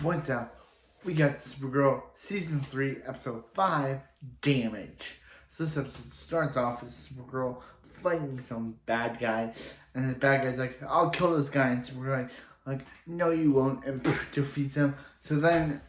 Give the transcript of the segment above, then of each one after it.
What's up? We got Supergirl Season 3, Episode 5, Damage. So this episode starts off with Supergirl fighting some bad guy, and the bad guy's like, I'll kill this guy, and Supergirl like, no you won't, and defeats him. So then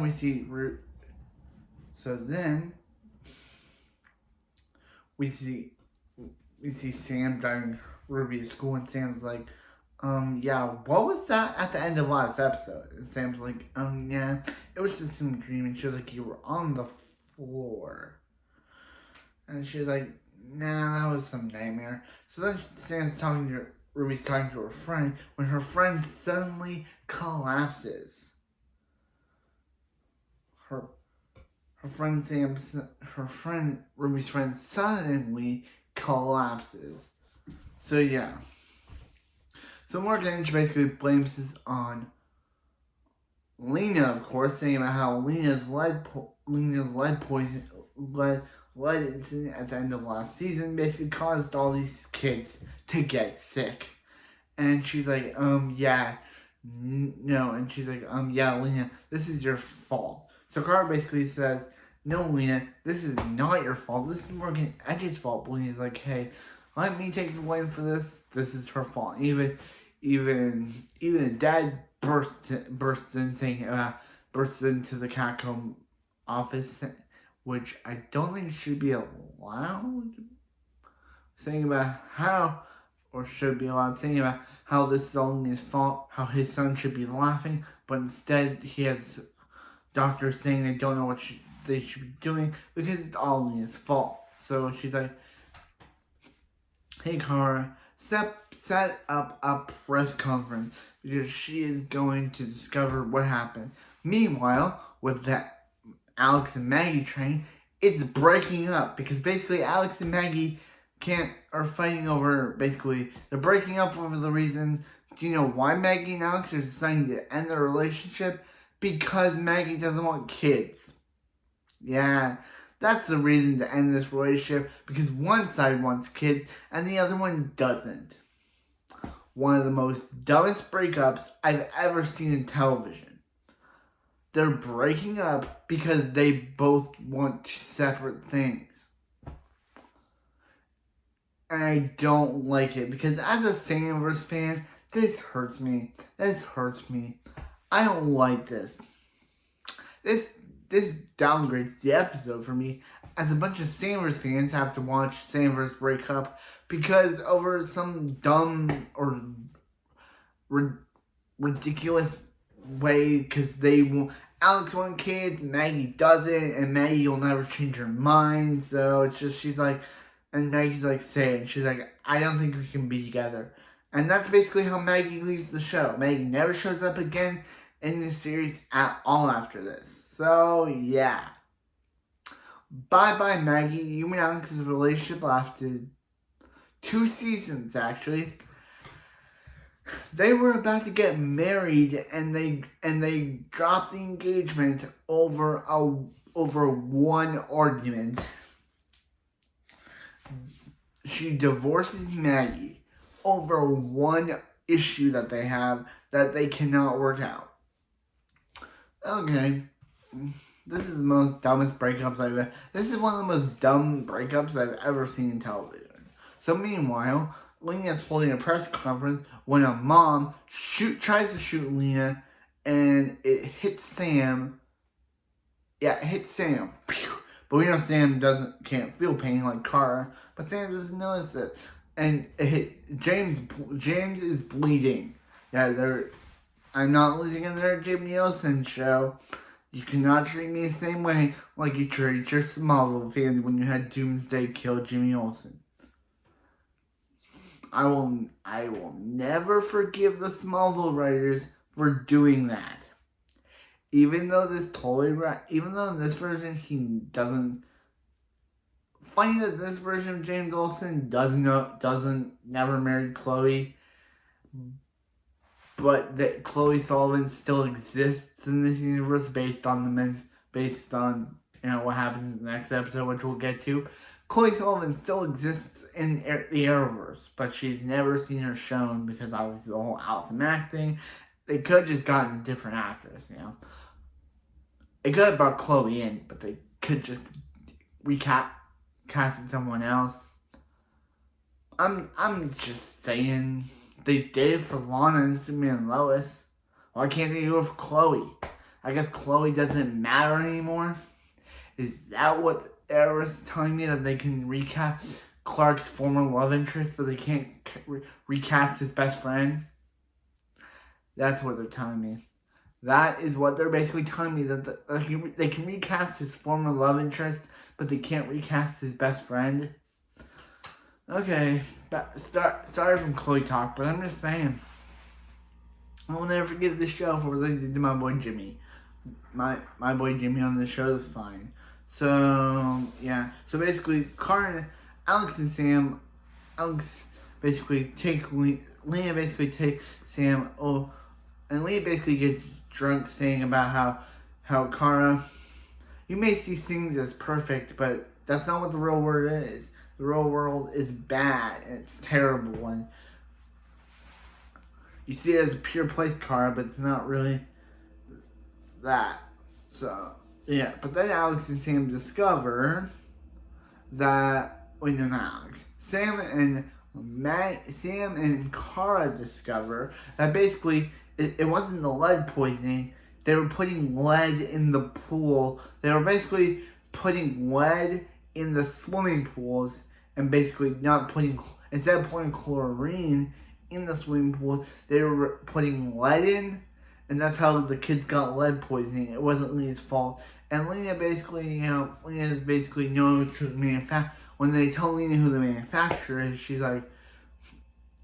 we see, we see Sam driving Ruby to school, and Sam's like, yeah, what was that at the end of last episode? And Sam's like, yeah, it was just some dream. And she was like, you were on the floor. And she's like, nah, that was some nightmare. So then Ruby's talking to her friend, when her friend suddenly collapses. Ruby's friend suddenly collapses. So yeah. So Morgan basically blames this on Lena, of course, saying about how Lena's lead incident at the end of last season basically caused all these kids to get sick. And she's like, yeah, no. And she's like, yeah, Lena, this is your fault. So Carter basically says, no, Lena, this is not your fault. This is Morgan Edge's fault. But Lena's like, hey, let me take the blame for this. This is her fault. Even Dad bursts into the Catcomb office, which I don't think should be allowed. Saying about how this is only his fault, how his son should be laughing, but instead he has doctors saying they don't know what they should be doing because it's all his fault. So she's like, hey Kara, set up a press conference because she is going to discover what happened. Meanwhile, with that Alex and Maggie train, it's breaking up because basically Alex and Maggie are fighting over, they're breaking up over the reason. Do you know why Maggie and Alex are deciding to end their relationship? Because Maggie doesn't want kids. Yeah, that's the reason to end this relationship, because one side wants kids and the other one doesn't. One of the most dumbest breakups I've ever seen in television. They're breaking up because they both want separate things. And I don't like it, because as a Sandverse fan, this hurts me. I don't like this. This downgrades the episode for me, as a bunch of Sandverse fans have to watch Sandverse break up because over some dumb or ridiculous way, because Alex wants kids, Maggie doesn't, and Maggie will never change her mind. So it's just, she's like, and Maggie's like, say it, and she's like, I don't think we can be together. And that's basically how Maggie leaves the show. Maggie never shows up again in this series at all after this. So, yeah. Bye-bye, Maggie. You and Alex's relationship lasted 2 seasons, actually. They were about to get married, and they dropped the engagement over one argument. She divorces Maggie over one issue that they have that they cannot work out. Okay. This is the most dumbest breakups this is one of the most dumb breakups I've ever seen in television. So meanwhile, Lena is holding a press conference when a mom tries to shoot Lena, and it hits Sam. Yeah, it hits Sam. But we know Sam can't feel pain like Kara, but Sam doesn't notice it. And it hit James. James is bleeding. Yeah, I'm not losing another Jimmy Olsen show. You cannot treat me the same way like you treat your Smallville fans when you had Doomsday kill Jimmy Olsen. I will never forgive the Smallville writers for doing that. Even though in this version he doesn't. Funny that this version of James Olsen never married Chloe, but that Chloe Sullivan still exists in this universe based on what happens in the next episode, which we'll get to. Chloe Sullivan still exists in the Arrowverse, but she's never seen her shown because obviously the whole Allison Mack thing. they could have just gotten a different actress, you know. They could have brought Chloe in, but they could just casted someone else. I'm just saying, they did it for Lana and Superman and Lois. Why can't they do it for Chloe? I guess Chloe doesn't matter anymore. Is that what Arrow's telling me, that they can recast Clark's former love interest, but they can't recast his best friend? That's what they're telling me. That is what they're basically telling me, that they can recast his former love interest, but they can't recast his best friend. Okay, sorry from Chloe talk, but I'm just saying, I will never forget the show for what they did to my boy Jimmy. My boy Jimmy on the show is fine. So yeah, so basically, Alex and Sam, Alex basically Lena basically takes Sam. And Lena basically gets drunk, saying about how Kara, you may see things as perfect, but that's not what the real world is. The real world is bad, and it's terrible, and you see it as a pure place, Kara, but it's not really that. So, yeah, but then Alex and Sam discover that, wait, no, not Alex. Sam and Kara discover that basically it wasn't the lead poisoning. They were putting lead in the pool. They were basically putting lead in the swimming pools, and basically instead of putting chlorine in the swimming pool, they were putting lead in, and that's how the kids got lead poisoning. It wasn't Lena's fault. And Lena basically, Lena's basically knows who the manufacturer. When they tell Lena who the manufacturer is, she's like,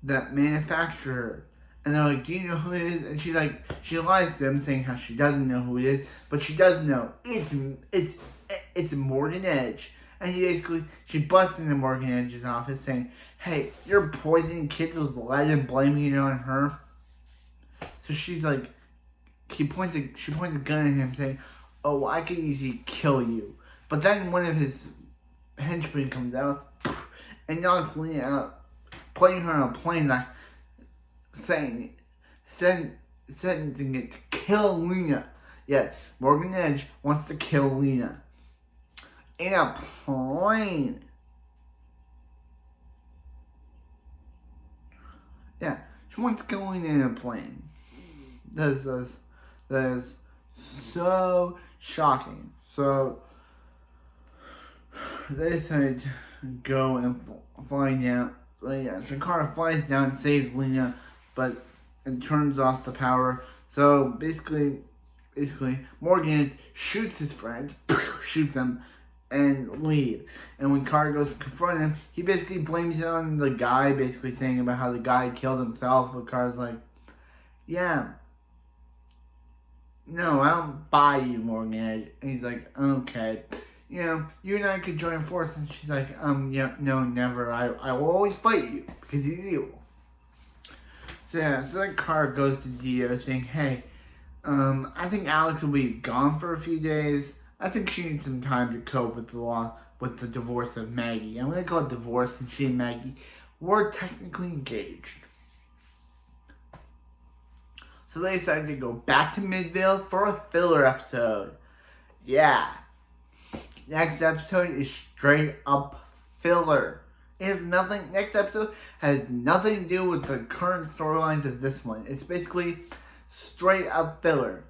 that manufacturer. And they're like, do you know who it is? And she's like, she lies to them, saying how she doesn't know who it is, but she does know. It's Morgan Edge. And she busts into Morgan Edge's office, saying, hey, you're poisoning kids with lead and blaming it on her. So she's like, she points a gun at him, saying, oh, I could easily kill you. But then one of his henchmen comes out and knocks Lena out, putting her on a plane, like sentencing it to kill Lena. Yeah, Morgan Edge wants to kill Lena in a plane. Yeah, she wants to kill Lena in a plane. That is so shocking. So they decided to go and fly down. So yeah, Shakara flies down and saves Lena, but it turns off the power. So basically Morgan shoots his friend, shoots him, and leaves. And when Carter goes to confront him, he basically blames it on the guy, basically saying about how the guy killed himself. But Carter's like, yeah, no, I don't buy you, Morgan. And he's like, okay, you and I could join forces. And she's like, yeah, no, never. I will always fight you because he's evil. So yeah, so then Carter goes to Dio saying, hey, I think Alex will be gone for a few days. I think she needs some time to cope with the divorce of Maggie. I'm gonna call it divorce, and she and Maggie were technically engaged. So they decided to go back to Midvale for a filler episode. Yeah. Next episode is straight up filler. Next episode has nothing to do with the current storylines of this one. It's basically straight up filler.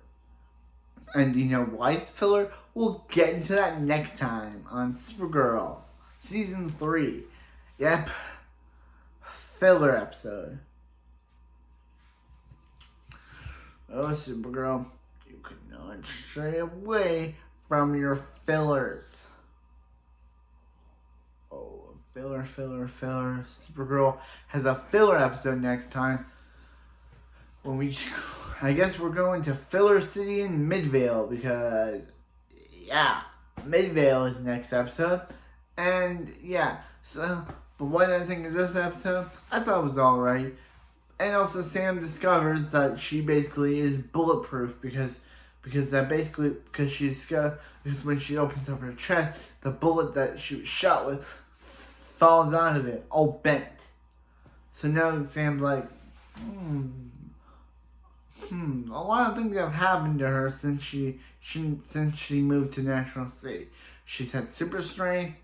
And you know why it's filler? We'll get into that next time on Supergirl Season 3. Yep. Filler episode. Oh, Supergirl, you cannot stray away from your fillers. Oh, filler. Supergirl has a filler episode next time. I guess we're going to Filler City in Midvale because, yeah, Midvale is next episode. And, yeah, so, but what I think of this episode, I thought it was alright. And also Sam discovers that she basically is bulletproof because when she opens up her chest, the bullet that she was shot with falls out of it, all bent. So now Sam's like, a lot of things have happened to her since she moved to National City. She's had super strength.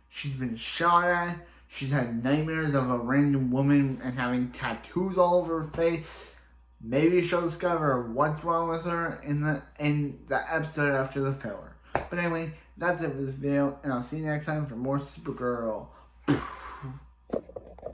She's been shot at. She's had nightmares of a random woman and having tattoos all over her face. Maybe she'll discover what's wrong with her in the episode after the filler. But anyway, that's it for this video, and I'll see you next time for more Supergirl.